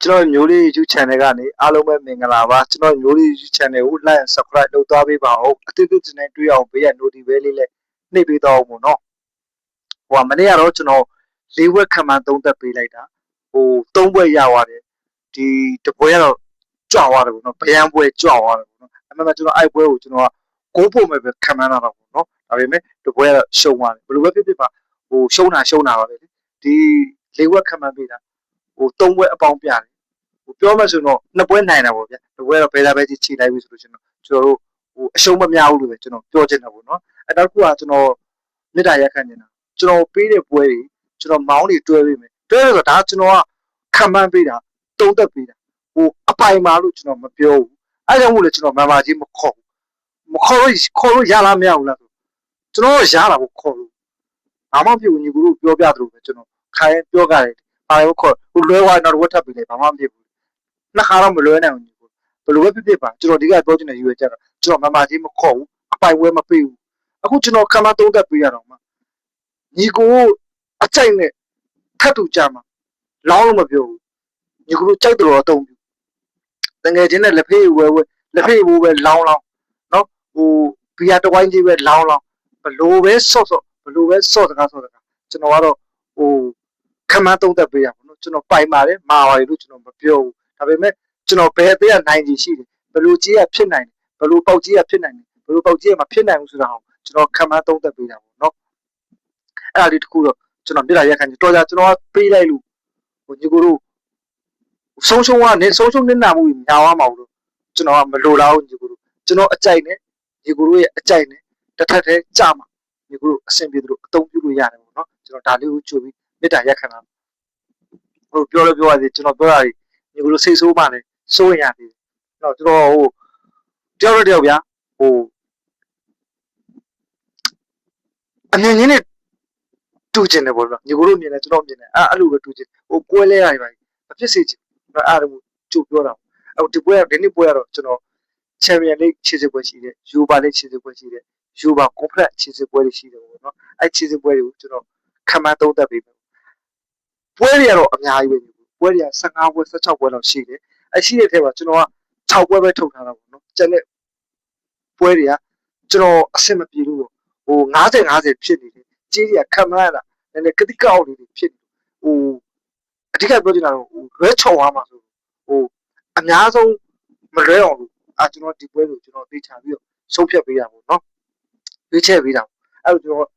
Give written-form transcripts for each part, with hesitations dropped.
ကျွန်တော်မျိုးလေး YouTube channel ကနေအားလုံးပဲမင်္ဂလာပါကျွန်တော်မျိုးလေး YouTube channel ကို like and subscribe လုပ်သွားပေးပါဦးအသစ်တွေနဲ့တွေ့အောင်ဘေးက notification လေးလည်းနှိပ်ပေးတော့အောင်ပေါ့နော်ဟိုမနေ့ကတော့ကျွန်တော်၄ဝက်ခံမှန်းသုံးသက်ပေးလိုက်တာဟို၃ဘွဲရသွားတယ်ဒီတပွဲကတော့ကြွသွားတယ်ပေါ့နော်ဗျံပွဲကြွသွားတယ်ပေါ့နော်အမှန်မှကျွန်တော်အဲ့ပွဲကိုကျွန်တော်က6ဖို့မဲ့ပဲခံမှန်းလာတော့ပေါ့နော်ဒါပေမဲ့တပွဲကတော့ရှုံးသွားတယ်ဘယ်လိုပဲဖြစ်ဖြစ်ပါဟိုရှုံးတာပါပဲဒီ၄ဝက်ခံမှန်းပေးတာဟို၃ဘွဲအပေါင်းပြတယ်ပြောမှဆိုတော့နှစ်ပွဲနိုင်တာပေါ့ဗျာတပွဲတော့ဘယ်လာပဲခြေလိုက်ပြီဆိုလို့ကျွန်တော်တို့ဟိုအရှုံးမများဘူးလို့ပဲကျွန်တော်ပြောချင်တာပေါ့နော်အဲ့တော့ခုကကျွန်တော်မေတ္တာရက်ခံနေတာကျွန်တော်ပေးတဲ့ပွဲတွေကျွန်တော်မောင်းတွေတွဲပေးမယ်တွဲဆိုတော့ဒါကျွန်တော်ကခံမှန်းပေးတာတုံးသက်ပေးတာဟိုအပိုင်မာလို့ကျွန်တော်မပြောဘူးအဲ့ကြောင့်မို့လို့ကျွန်တော်မန်မာကြီးမခေါ်လို့ရလားမရဘူးလားဆိုကျွန်တော်ရတာကိုခေါ်လို့ဘာမှမဖြစ်ဘူးညီကူတို့ပြောပြသလိုပဲကျွန်တော်ခိုင်းပြောကြတယ်ဘာလို့ခေါ်ဟိုလွဲသွားတော့ဝတ်ထပ်ပြီးလေဘာမှမဖြစ်ဘူးနှစ်ခါတော့မလွဲနိုင်ဘူးညီကူဘယ်လိုပဲဖြစ်ဖြစ်ပါကျွန်တော်ဒီကပြောချင်တဲ့ယူရချက်တော့ကျွန်တော်မမကြီးမခေါ်ဘူးအပိုင်ဝဲမပေးဘူးအခုကျွန်တော်ခံမသုံးသက်ပေးရတော့မှညီကူအကြိုက်နဲ့ထပ်တူကြမှာလောင်းလို့မပြောဘူးညီကူတို့ကြိုက်တော်အတုံးပြတငယ်ချင်းနဲ့လက်ဖေးဝဲလက်ဖေးဘိုးပဲလောင်းနော်ဟိုဘီယာတဝိုင်းကြီးပဲလောင်းဘလို့ပဲဆော့ဘလို့ပဲဆော့စကားကျွန်တော်ကတော့ဟိုခံမသုံးသက်ပေးရပါတော့ကျွန်တော်ပိုင်ပါတယ်မာပါတယ်လို့ကျွန်တော်မပြောဘူးဒါပေမဲ့ကျွန်တော်ဘယ်အသေးကနိုင်ကြီးရှိတယ်ဘလို့ကြီးကဖြစ်နိုင်တယ်ဘလို့ပေါက်ကြီးကဖြစ်နိုင်တယ်ဘလို့ပေါက်ကြီးကမဖြစ်နိုင်ဘူးဆိုတာကိုကျွန်တော်ခံမသုံးသက်ပေးတာပေါ့နော်အဲ့ဒါလေးတခုတော့ကျွန်တော်ပြတာရက်ခံတော်ကြကျွန်တော်ပေးလိုက်လို့ဟိုညီကိုတို့ဆုံးရှုံးနေတာမှုညာဝါမအောင်လို့ကျွန်တော်ကမလိုလားဘူးညီကိုတို့ကျွန်တော်အကြိုက်နဲ့ညီကိုတို့ရဲ့အကြိုက်နဲ့တစ်ထပ်တည်းကြမှာညီကိုတို့အဆင်ပြေသလိုအသုံးပြုလို့ရတယ်ပေါ့နော်ကျွန်တော်ဒါလေးကိုကြိုပြီးမေတ္တာရက်ခံတာဟိုပြောလို့ပြောရသေးကျွန်တော်ပြောတာညီကိုတို့စိတ်ဆိုးမှလည်းစိုးရင်ရသေးတယ်နော်ကျွန်တော်ဟိုတယောက်ဗျာဟိုအမြင်ချင်းနဲ့တူကျင်တယ်ပေါ့ဗျာညီကိုတို့မြင်တယ်ကျွန်တော်မြင်တယ်အဲ့လိုပဲတူကျင်ဟိုကွဲလဲရတယ်ပါမဖြစ်စေချင်အဲ့ဒါကိုကြိုပြောတာဟိုဒီနေ့ပွဲကတော့ကျွန်တော်ချန်ပီယံလိခြေစစ်ပွဲရှိတယ်ယူပါလိခြေစစ်ပွဲရှိတယ်ယူပါကွန်ဖလက်ခြေစစ်ပွဲတွေရှိတယ်ပေါ့နော်အဲ့ခြေစစ်ပွဲတွေကိုကျွန်တော်ခံမှန်းသုံးသပ်ပေးမယ်ပွဲတွေကတော့အများကြီးပဲပွဲတွေက15ပွဲ16ပွဲလောက်ရှိတယ်အဲ့ရှိတဲ့ထဲမှာကျွန်တော်က6ပွဲပဲထုတ်ထားတာပေါ့နော်ကျန်တဲ့ပွဲတွေကကျွန်တော်အဆင်မပြေလို့ဟို50ဖြစ်နေတယ်ကြီးတွေကခံမှန်းရတာနည်းနည်းကတိကောက်လေးဖြစ်နေဟိုအဓိကပြောချင်တာတော့လွဲချော်သွားမှာဆိုဟိုအများဆုံးမလွဲအောင်လို့ကျွန်တော်ဒီပွဲကိုကျွန်တော်သိချပြီးတော့ဆုံးဖြတ်ပေးတာပေါ့နော်ရွေးချယ်ပေးတာအဲ့လိုကျွန်တော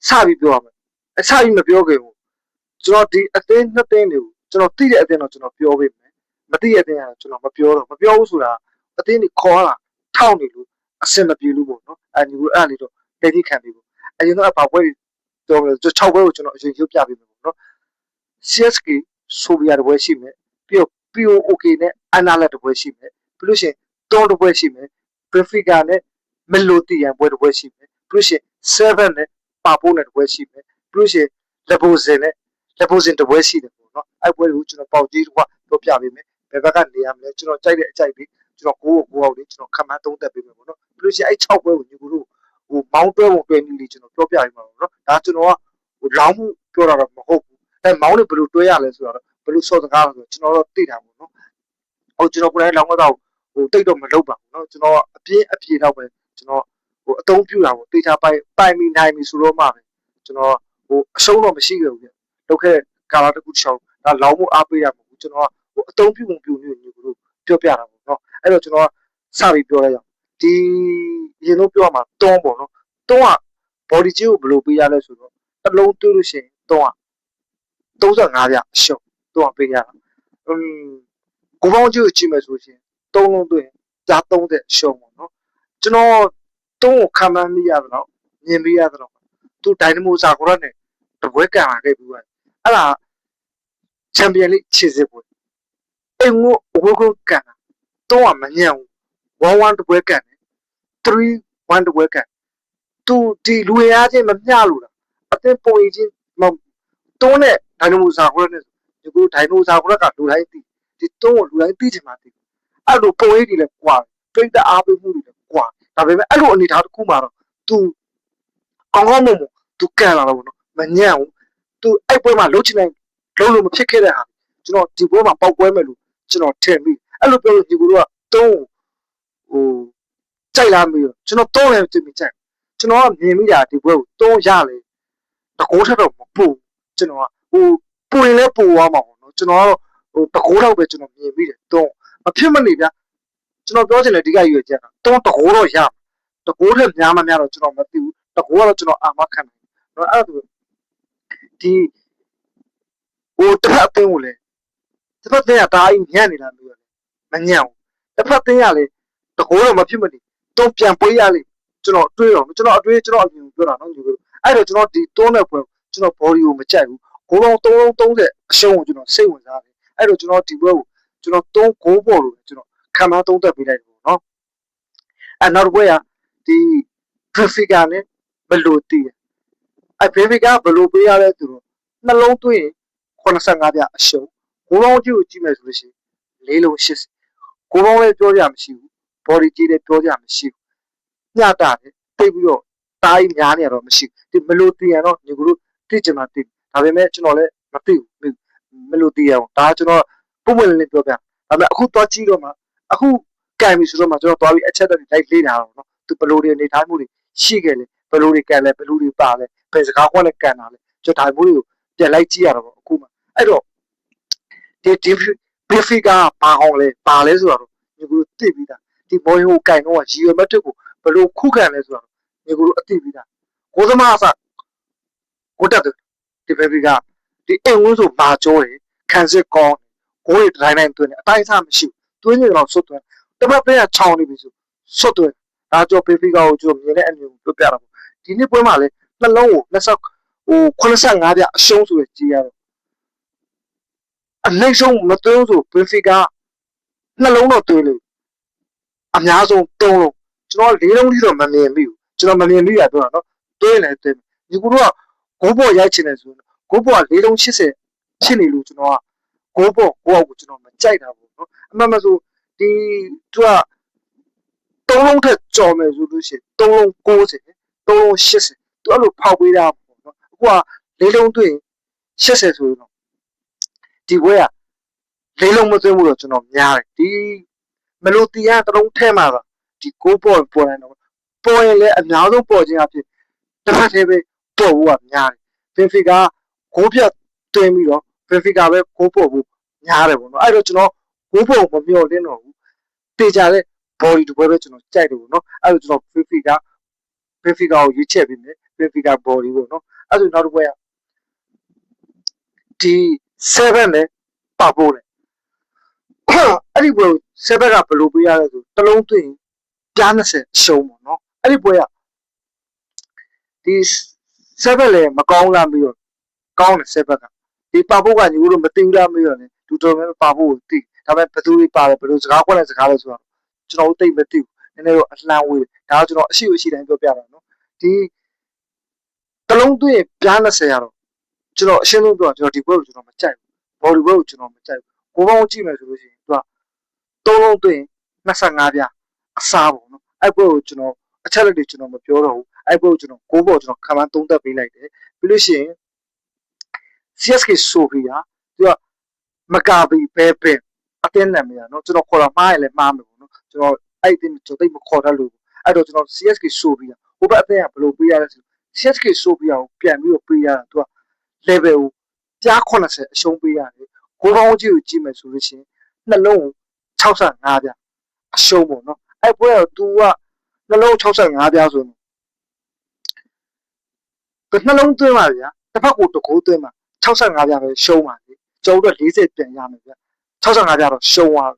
်စပြီးပြောရမယ်အစပြီးမပြောခင်ဘူးကျွန်တော်ဒီအသင်းနှစ်သင်းတွေကိုကျွန်တော်သိတဲ့အသင်းတော့ကျွန်တော်ပြောပေးမယ်မသိတဲ့အသင်းကတော့ကျွန်တော်မပြောဘူးဆိုတာအသင်းတွေခေါ်လာထောက်နေလို့အဆင်မပြေလို့ပေါ့နော်ညီကိုအဲ့လေးတော့တိတ်တိခံပြီးပေါ့အရင်တော့ဘာပွဲတော်တယ်6ပွဲကိုကျွန်တော်အရင်ရုပ်ပြပေးမယ်ပေါ့နော် CSK ဆိုဗီယာတပွဲရှိမယ်ပြီးတော့ POK နဲ့အနာလက်တပွဲရှိမယ်ပြီးလို့ရှိရင်တွန်းတပွဲရှိမယ်ဘရဖီကာနဲ့မီလိုတီယန်ပွဲတပွဲရှိမယ်ပြီးလို့ရှိရင်7နဲ့ပါပိုးနဲ့တပွဲရှိမယ်ပြီးလို့ရှိရင်လက်ဘိုဇင်တပွဲရှိတယ်ပေါ့နော်အဲ့ပွဲကိုကျွန်တော်ပေါက်ကြီးတော့ပြပေးမယ်ဘယ်ဘက်ကနေရမလဲကျွန်တော်ကြိုက်တဲ့အကြိုက်ပြီးကျွန်တော်9အောက်လေးကျွန်တော်ခံမှန်းသုံးသပ်ပေးမယ်ပေါ့နော်ပြီးလို့ရှိရင်အဲ့6ပွဲကိုညီကိုတို့ဟိုမောင်းတွဲပုံတွဲနည်းလေးကျွန်တော်ပြောပြပေးမှာပေါ့နော်ဒါကျွန်တော်ကဟိုလောင်းမှုပြောတာတော့မဟုတ်ဘူးအဲ့မောင်းတွေဘယ်လိုတွဲရလဲဆိုတော့ဘယ်လိုစော့စကားလဲဆိုတော့ကျွန်တော်တော့သိတာပေါ့နော်ဟိုကျွန်တော်ကိုယ်တိုင်လောင်းတော့ဟိုတိတ်တော့မလုပ်ပါဘူးနော်ကျွန်တော်အပြင်းအပြေတော့ပဲကျွန်တော်ဟိုအသုံးပြုတာပေါ့တေချာပိုင်မိနိုင်ပြီဆိုတော့မှပဲကျွန်တော်ဟိုအရှုံးတော့မရှိခဲ့ဘူးပြလုပ်ခဲ့ကာလာတစ်ခုချောင်းဒါလောင်းမှုအားပေးရမှာဘူးကျွန်တော်ဟိုအသုံးပြုပုံပြုနေညီကိုတို့ပြောပြတာပေါ့နော်အဲ့တော့ကျွန်တော်စပြီးပြောလိုက်ရအောင်ဒီရင်တို့ပြောမှာတွန်းပေါ့နော်တွန်းက body ကြီးကိုဘယ်လိုပေးရလဲဆိုတော့တစ်လုံးတွေးလို့ရှိရင်တွန်းက35ပြအရှုံးတွန်းကပေးရတာကိုပေါင်းကြီးကိုကြည့်မယ်ဆိုရင်3လုံးသွင်းကြား30ရှုံးပေါ့နော်ကျွန်တော်တွန်းကိုခံမှန်းမိရတော့မြင်မိရတော့သူဒိုင်နမိုစာကိုရနဲ့တပွဲကန်လာခဲ့ပြီးသွားအဲ့ဒါချန်ပီယံလိခြေစစ်ပွဲအိမ်ကိုအဝေးကိုကန်တာတွန်းကမညံ့ဘူး1-1တပွဲကန်တယ်3-1တပွဲကန်သူဒီလူရအားချင်းမမျှလို့လားအသင်းပုံရိပ်ချင်းတွန်းနဲ့ဒိုင်နမိုစာကိုရနဲ့ဒီကိုဒိုင်နမိုစာကိုရကလူတိုင်းသိဒီတွန်းကိုလူတိုင်းသိချင်မှသိအဲ့လိုပုံရိပ်တွေလည်းကွာပြိတ္တအားပေးမှုတွေလည်းကွာဒါပေမဲ့အဲ့လိုအနေထားတစ်ခုမှာတော့သူကောင်းမွန်သူကန်လာတော့ဘောနော်မညံ့ဘူးသူအဲ့ပွဲမှာလှုပ်ချင်တိုင်းလုံးလုံးမဖြစ်ခဲ့တဲ့ဟာ ကျွန်တော်ဒီပွဲမှာပေါက်ပွဲမယ်လို့ကျွန်တော်ထင်ပြီးအဲ့လိုပြောလို့ညီကိုတို့ကတုံးဟိုကြိုက်လာပြီးတော့ကျွန်တော်တုံးလည်းသိမိကြိုက်ကျွန်တော်ကမြင်မိတာဒီပွဲကိုတုံးရလေတကိုးထက်တော့မပူကျွန်တော်ကဟိုပူရင်လည်းပူသွားမှာပေါ့နော်ကျွန်တော်ကတော့ဟိုတကိုးတော့ပဲကျွန်တော်မြင်မိတယ်တုံးမဖြစ်မနေဗျာကျွန်တော်ပြောချင်တယ်ဒီကရွေချက်ကတုံးတကိုးတော့ရတကိုးထက်များမများတော့ကျွန်တော်မသိဘူးတကိုးကတော့ကျွန်တော်အာမခံတယ်နော်အဲ့ဒါဒီဟိုတစ်ဖက်အသင်းကိုလည်းတစ်ဖက်အသင်းကဒါအိမ်ညံ့နေတာမျိုးလေမညံ့ဘူးတစ်ဖက်အသင်းကလည်းတကိုးတော့မဖြစ်မနေတုံးပြန်ပေးရလိမ့်ကျွန်တော်တွေးတော့ကျွန်တော်အတွေ့ကျွန်တော်အမြင်ပြောတာနော်ဒီလိုအဲ့တော့ကျွန်တော်ဒီတုံးတဲ့ပွဲကျွန်တော် body ကိုမကြိုက်ဘူးဂိုးလုံး30အရှုံးကိုကျွန်တော်စိတ်ဝင်စားတယ်အဲ့တော့ကျွန်တော်ဒီပွဲကိုကျွန်တော်3ဂိုးပေါ်လို့ကျွန်တော်ခံမှန်းသုံးသပ်ပေးလိုက်တယ်ပေါ့နော်အဲ့နောက်တစ်ပွဲကဒီ Benfica နဲ့ဘယ်လိုတည်အဲ့ Benfica ဘယ်လိုပေးရလဲသူတို့နှလုံးသွင်း85ပြအရှုံးဂိုးလုံးကြီးကိုကြည့်မယ်ဆိုလို့ရှိရင်4လုံး80ဂိုးလုံးလည်းပြောကြမရှိဘူး body ကြီးလည်းပြောကြမရှိဘူးညတာတယ်တိတ်ပြီးတော့တားကြီးများနေရတော့မရှိဘူးဒီမလိုတည်ရတော့ညီကတို့သိချင်တာသိဒါပေမဲ့ကျွန်တော်လည်းမသိဘူးမလိုတည်ရအောင်ဒါကျွန်တော်ပုံမှန်လေးပြောပြဒါပေမဲ့အခုတော့ကြည့်တော့မှအခုကင်ပြီဆိုတော့မှကျွန်တော်သွားပြီးအချက်တွေလိုက်လေ့လာတော့နော်သူဘလိုတွေနေထိုင်မှုတွေရှိခဲ့လေဘလိုတွေကန်လဲဘလိုတွေပါလဲဘယ်စကားခွက်လဲကန်တာလဲကျွန်တော်ဒါမျိုးတွေကိုပြန်လိုက်ကြည့်ရတော့အခုမှအဲ့တော့ဒီBenficaဘာအောင်လဲပါလဲဆိုတော့ညီကတို့သိပြီးသားဒီမော်ဟိုကန်တော့ရီယိုမက်တစ်ကိုဘလို့ခုခံလဲဆိုတော့ညီကတို့အသိပြီးသားကိုသမားအစကိုတက်တယ်ဒီBenficaဒီအိမ်ဝန်းဆိုမာကျော်တယ်ခံစစ်ကောင်းကိုယ်တိုင်းတိုင်းတွင်းတယ်အတိုင်းအဆမရှိဘူးတွင်းနေတော့ဆွတ်တွင်းတပတ်တည်းကချောင်းနေပြီဆိုဆွတ်တွင်းဒါကြောBenficaကိုကျွန်တော်မြင်တဲ့အမြင်ကိုပြောပြတာပေါ့ဒီနေ့ပွဲမှာလဲနှလုံးကို85ပြအရှုံးဆိုရကြည့်ရတော့အနိုင်ဆုံးမသွင်းဆိုBenficaနှလုံးတော့သွင်းလို့အများဆုံး3လုံးကျွန်တော်4လုံးကြီးတော့မမြင်မိဘူးကျွန်တော်မမြင်မိရတော့နော်သွင်းတယ်သွင်းဒီကူတော့ဂိုးပေါ်ရိုက်ချင်တယ်ဆိုဂိုးပေါ်က4လုံး80ဖြစ်နေလို့ကျွန်တော်ကဂိုးပေါ်ကိုယ့်အောက်ကိုကျွန်တော်မကြိုက်တာပေါ့နော်အမှန်မှဆိုဒီသူက3လုံးထက်ကြော်မယ်ဆိုလို့ရှိရင်3လုံး90 3လုံး80သူအဲ့လိုဖောက်ပေးတာပေါ့နော်အခုက4လုံးသွင်း80ဆိုတော့ဒီဘွဲက4လုံးမသွင်းဘူးတော့ကျွန်တော်များတယ်ဒီမလိုတီးရတလုံးထဲမှာကဒီကိုးပေါ်ပေါ်တိုင်းတော့ပေါ်ရင်လည်းအများဆုံးပေါ်ခြင်းအဖြစ်တစ်ဖက်သေးပဲပေါ်ဖို့ကများတယ်Benficaဂိုးပြတ်တွင်းပြီးတော့Benficaပဲဂိုးပေါ်ဖို့များတယ်ပေါ့နော်အဲ့တော့ကျွန်တော်ဂိုးပေါ်မမျှော်လင့်တော့ဘူးတေချာတဲ့ body တစ်ပွဲပဲကျွန်တော်ကြိုက်တယ်ပေါ့နော်အဲ့တော့ကျွန်တော်Benficaကိုရွေးချက်ပြီးမယ်Benfica body ပေါ့နော်အဲ့ဆိုနောက်တစ်ပွဲကဒီ7နဲ့ပါဖို့တယ်အဲ့ဒီပွဲ7ကဘယ်လိုပေးရလဲဆိုတလုံးသွင်းပြား20ရှုံးပေါ့နော်အဲ့ဒီပွဲကဒီ7လည်းမကောင်းလားပြီးတော့ကောင်းတယ်7ကဒီပါဖို့ကညီတို့မသိဘူးလားမေးတော့လေလူတော်များပါဖို့ကိုသိဒါပေမဲ့ဘယ်သူတွေပါတယ်ဘယ်လိုစကားခွက်လဲစကားလဲဆိုတော့ကျွန်တော်တို့သိမသိဘူးနည်းနည်းတော့အလှမ်းဝေးဒါကကျွန်တော်အရှိတိုင်းပြောပြတာနော်ဒီတလုံးသွင်းပြား20ရတော့ကျွန်တော်အရှင်းဆုံးပြောကျွန်တော်ဒီဘွဲကိုကျွန်တော်မကြိုက်ဘူးဘော်ဒီဘွဲကိုကျွန်တော်မကြိုက်ဘူးကိုပေါင်းကြည့်မယ်ဆိုလို့ရှိရင်သူက3လုံးသွင်း25ပြားအစားပေါ့နော်အဲ့ဘွဲကိုကျွန်တော်အချက်လက်တွေကျွန်တော်မပြောတော့ဘူးအဲ့ဘွဲကိုကျွန်တော်6ဘော်ကျွန်တော်ခံမှန်းသုံးသပ်ပေးလိုက်တယ်ပြီးလို့ရှိရင် CSK ဆိုဖီယာသူကမကာဘီဘဲပင်အတင်းနာမည်နော်ကျွန်တော်ခေါ်တာမှားရင်လည်းမှားမယ်ပေါ့နော်ကျွန်တော်အဲ့ဒီကျွန်တော်တိတ်မခေါ်တတ်လို့အဲ့တော့ကျွန်တော် CSK ဆိုဖီယာဟိုဘက်အသင်းကဘယ်လိုပေးရလဲဆို CSK ဆိုဖီယာကိုပြန်ပြီးတော့ပေးရတာသူက level ကိုပြား80အရှုံးပေးရတယ်ကိုပေါင်းကြီးကိုကြည့်မယ်ဆိုလို့ရှိရင်နှလုံး65ပြအရှုံးပေါ့နော်အဲ့ပွဲတော့ तू ကနှလုံး65ပြဆိုရင်နှလုံးသွင်းပါဗျာတစ်ဖက်ကိုတကိုးသွင်းပါ65ပြပဲရှုံးပါလေကျွန်တော်တို့40ပြန်ရမယ်ဗျ65ပြတော့ရှုံးသွား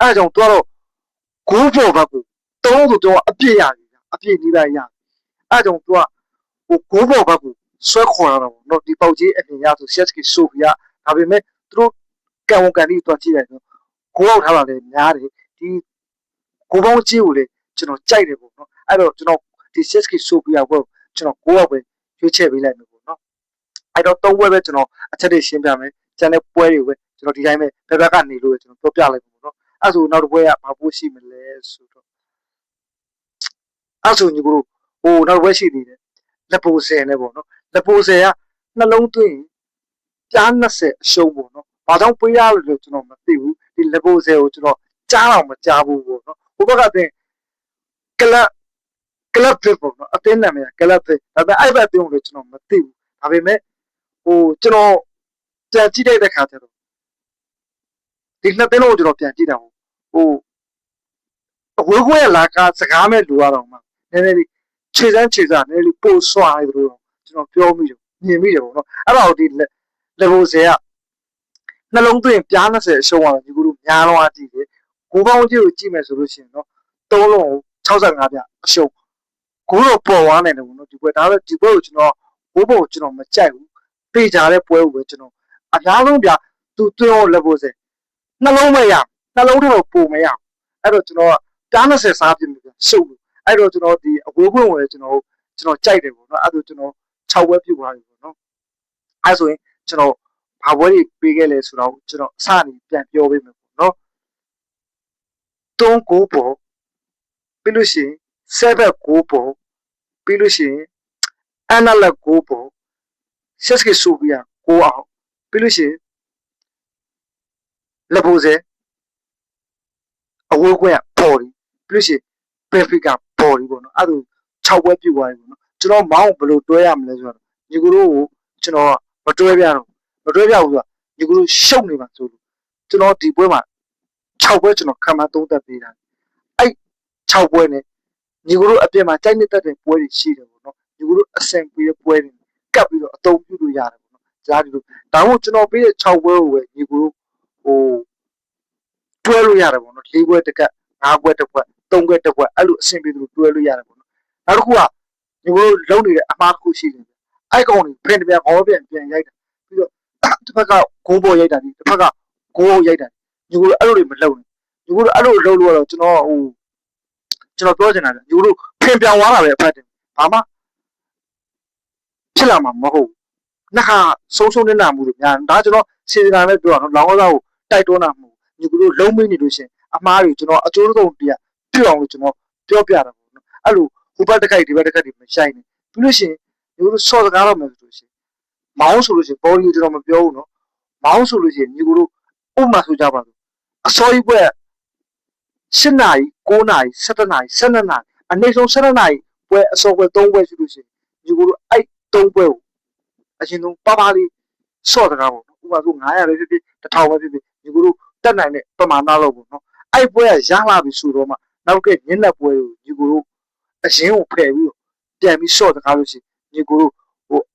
အဲ့ဒါကြောင့်သူကတော့ဂိုးပေါ်ဘက်ကိုတုံးဆိုတော့အပြည့်ရပြီအပြည့်နီးပါးရအဲ့ဒါကြောင့်သူကဟိုဂိုးပေါ်ဘက်ကိုဆွဲခေါ်ရတာပေါ့နော်ဒီပေါက်ကြီးအပြင်ရဆို CSK ဆိုဖီယာဒါပေမဲ့သူတို့ကံဝန်ကန်ပြီးတော့ကြည့်လိုက်တော့ဂိုးအောက်ထားတာလည်းများတယ်ဒီဂိုးပေါင်းကြီးကိုလေကျွန်တော်ကြိုက်တယ်ပေါ့နော်အဲ့တော့ကျွန်တော်ဒီ CSK ဆိုဖီယာကိုကျွန်တော်6ရောက်ပဲရွေးချယ်ပေးလိုက်မယ်ပေါ့နော်အဲ့တော့3ပွဲပဲကျွန်တော်အချက်တွေရှင်းပြမယ်ကျန်တဲ့ပွဲတွေပဲကျွန်တော်ဒီတိုင်းပဲဘက်ဘက်ကနေလို့ကျွန်တော်ပြောပြလိုက်ပါပေါ့နော်အဲ့ဆိုနောက်တစ်ပွဲကဘာပို့ရှိမလဲဆိုတော့အဲ့ဆိုညီကိုဟိုနောက်တစ်ပွဲရှိသေးတယ်လက်ပိုဆယ်နဲ့ပေါ့နော်လက်ပိုဆယ်ကနှလုံးသွင်းပြား20အရှုံးပေါ့နော် ဘာကြောင့်ပေးရလို့ကျွန်တော်မသိဘူးဒီ level 0ကိုကျွန်တော်ကြားတော့မကြားဘူးပေါ့နော်ဟိုဘက်ကတင် club fit ပေါ့နော်အသင်းနာမည် club fit ဒါပေမဲ့အဲ့ဘက်အသင်းကိုလည်းကျွန်တော်မသိဘူးဒါပေမဲ့ကျွန်တော်ပြန်ကြည့်တဲ့ခါကျတော့ဒီနှစ်သင်းလုံးကိုကျွန်တော်ပြန်ကြည့်တာအဝေးကွဲလာကစကားမဲ့လူရတော့မှနည်းနည်းလေးခြေစမ်းနည်းနည်းလေးပို့ဆွားနေလို့ကျွန်တော်ပြောမိတယ်မြင်မိတယ်ပေါ့နော်အဲ့တော့ဒီ level 0ကနှလုံးသွင်းပြား20အရှုံးအောင်ဒီကူတို့များတော့အကြည့်တယ်ကိုပေါင်းကြီးကိုကြည့်မယ်ဆိုလို့ရှိရင်နော်သုံးလုံး65ပြအရှုံးကိုတော့ပေါ်သွားနိုင်တယ်ပေါ့နော်ဒီပွဲဒါပေမဲ့ဒီပွဲကိုကျွန်တော်ဘိုးဘို့ကျွန်တော်မကြိုက်ဘူးပေကြတဲ့ပွဲကိုပဲကျွန်တော်အများဆုံးပြသူသွင်းအောင် level 0နှလုံးမရနှလုံးတော့ပုံမရအဲ့တော့ကျွန်တော်ကပြား20စားပြစ်ပြီရှုပ်လို့အဲ့တော့ကျွန်တော်ဒီအဝေးခွင့်ဝင်ကျွန်တော်ကြိုက်တယ်ပေါ့နော်အဲ့ဒါကျွန်တော်6ပွဲပြုတ်သွားပြီပေါ့နော်အဲ့ဆိုရင်ကျွန်တော်ဘာပွဲတွေပေးခဲ့လဲဆိုတော့ကျွန်တော်အစနေပြန်ပြောပေးမယ်ပေါ့နော်3 goal ပေါ်ပြီးလို့ရှိရင်7 goal ပေါ်ပြီးလို့ရှိရင်analog goal ပေါ်ဆက်စကဆူပြီးgoal အောင်ပြီးလို့ရှိရင်လက်ပိုးစဲအဝေးခွင့်ပေါ်ပြီးလို့ရှိရင်ဘယ်ဖီကပေါ်ပြီးပေါ့နော်အဲ့ဒါ6ပွဲပြုတ်သွားပြီပေါ့နော်ကျွန်တော်မောင်းဘယ်လိုတွဲရမလဲဆိုတော့ညီကိုတို့ကိုကျွန်တော်မတွဲပြတော့ဘူးဆိုတာညီကိုတို့ရှုပ်နေပါဆိုလို့ကျွန်တော်ဒီပွဲမှာ6ပွဲကျွန်တော်ခံမသုံးသက်ပေးတာအဲ့6ပွဲနဲ့ညီကိုတို့အပြင်မှာကြိုက်နေတတ်တဲ့ပွဲတွေရှိတယ်ပေါ့နော်ညီကိုတို့အဆင်ပြေတဲ့ပွဲတွေကပ်ပြီးတော့အသုံးပြုလို့ရတယ်ပေါ့နော်ကြားဒီလိုဒါမှမဟုတ်ကျွန်တော်ပေးတဲ့6ပွဲကိုပဲညီကိုတို့တွဲလို့ရတယ်ပေါ့နော်4ပွဲတစ်ကပ်5ပွဲတစ်ပွဲ3ပွဲတစ်ပွဲအဲ့လိုအဆင်ပြေလို့တွဲလို့ရတယ်ပေါ့နော်နောက်တစ်ခုကညီကိုတို့လုံနေတဲ့အမှားတစ်ခုရှိတယ်အဲ့ကောင်တွေဖင်တပြန်ခေါ်ပြန်ရိုက်တာပြီးတော့တစ်ဖက်ကဂိုးပေါ်ရိုက်တာဒီတစ်ဖက်ကဂိုးရိုက်တာညီကိုတို့အဲ့လိုတွေမလုပ်နဲ့ညီကိုတို့အဲ့လိုလုပ်လို့တော့ကျွန်တော်ပြောချင်တာညီကိုတို့ဖင်ပြောင်သွားတာပဲအဖက်တင်ဘာမှဖြစ်လာမှာမဟုတ်နှခါဆုံးနေတာမှုလို့များဒါကျွန်တော်စေတနာနဲ့ပြောတာလောင်းသားကိုတိုက်တွန်းတာမဟုတ်ညီကိုတို့လုံးမနေလို့ရှင်အမားတွေကျွန်တော်အကျိုးဆုံးပြပြအောင်လို့ကျွန်တော်ပြောပြတာပေါ့နော်အဲ့လိုဟိုဘက်တစ်ခိုက်ဒီဘက်တစ်ခိုက်တွေမဆိုင်နဲ့ပြီးလို့ရှင်ညီကိုတို့စော့စကားတော့မယ်ဆိုလို့ရှင်မောင်းဆိုလို့ရှင်ပေါ်လီကိုကျွန်တော်မပြောဘူးနော်မောင်းဆိုလို့ရှင်ညီကိုတို့ဥပမာဆိုကြပါစို့အစောကြီးပွဲ7နာရီ9နာရီ17နာရီ12နာရီအနည်းဆုံး17နာရီပွဲအစောပွဲ3ပွဲရှိလို့ရှင်ညီကိုတို့အဲ့3ပွဲကိုအရင်ဆုံးပါပါလေးစော့စကားပေါ့နော်ဥပမာဆို900ပဲဖြစ်ဖြစ်1000ပဲဖြစ်ဖြစ်ညီကိုတို့တက်နိုင်တဲ့ပမာဏလောက်ပေါ့နော်အဲ့ပွဲကရလာပြီဆိုတော့မှနောက်ကညနေပွဲကိုညီကိုတို့အရင်ကိုဖယ်ပြီးတော့ပြန်ပြီးစော့စကားလို့ရှိရင်ညီကိုတို့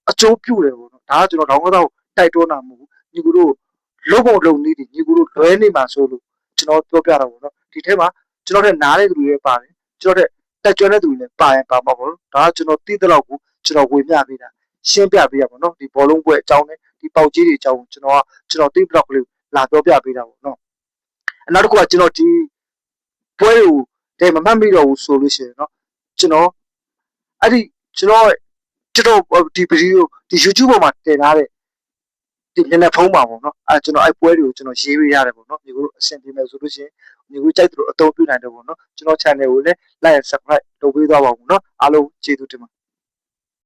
အကျိုးပြုတယ်ပေါ့နော်ဒါကကျွန်တော်တောင်းကတော့တိုက်တွန်းတာမဟုတ်ဘူးညီကိုတို့လုံးပုံလုံးနည်းညီကိုတို့လွဲနေမှာဆိုလို့ကျွန်တော်ပြောပြတာပေါ့နော်ဒီထဲမှာကျွန်တော်တဲ့နားတဲ့သူတွေလည်းပါတယ်ကျွန်တော်တဲ့တက်ကြွတဲ့သူတွေလည်းပါရင်ပါမှာပေါ့နော်ဒါကကျွန်တော်သိတဲ့လောက်ကိုကျွန်တော်ဝေမျှပေးတာရှင်းပြပေးရပါတော့ဒီဘောလုံးပွဲအကြောင်းနဲ့ဒီပေါက်ကြီးတွေအကြောင်းကျွန်တော်သိတဲ့လောက်ကလေးလာပြောပြပေးတာပေါ့နော်နောက်တစ်ခုကကျွန်တော်ဒီပွဲကိုတဲ့မမှတ်မိတော့ဘူးဆိုလို့ရှိရင်เนาะကျွန်တော်အဲ့ဒီကျွန်တော်ဒီဗီဒီယိုဒီ YouTube ပေါ်မှာတင်ထားတဲ့ဒီမျက်နှာဖုံးပါပေါ့နော်ကျွန်တော်အဲ့ပွဲတွေကိုကျွန်တော်ရေးပေးရတယ်ပေါ့နော်ညီကိုတို့အဆင်ပြေမယ်ဆိုလို့ရှိရင်ညီကိုကြိုက်တယ်လို့အသုံးပြုနိုင်တယ်ပေါ့နော်ကျွန်တော် channel ကိုလည်း like and subscribe လုပ်ပေးသွားပါဦးနော်အားလုံးကျေးဇူးတင်ပါ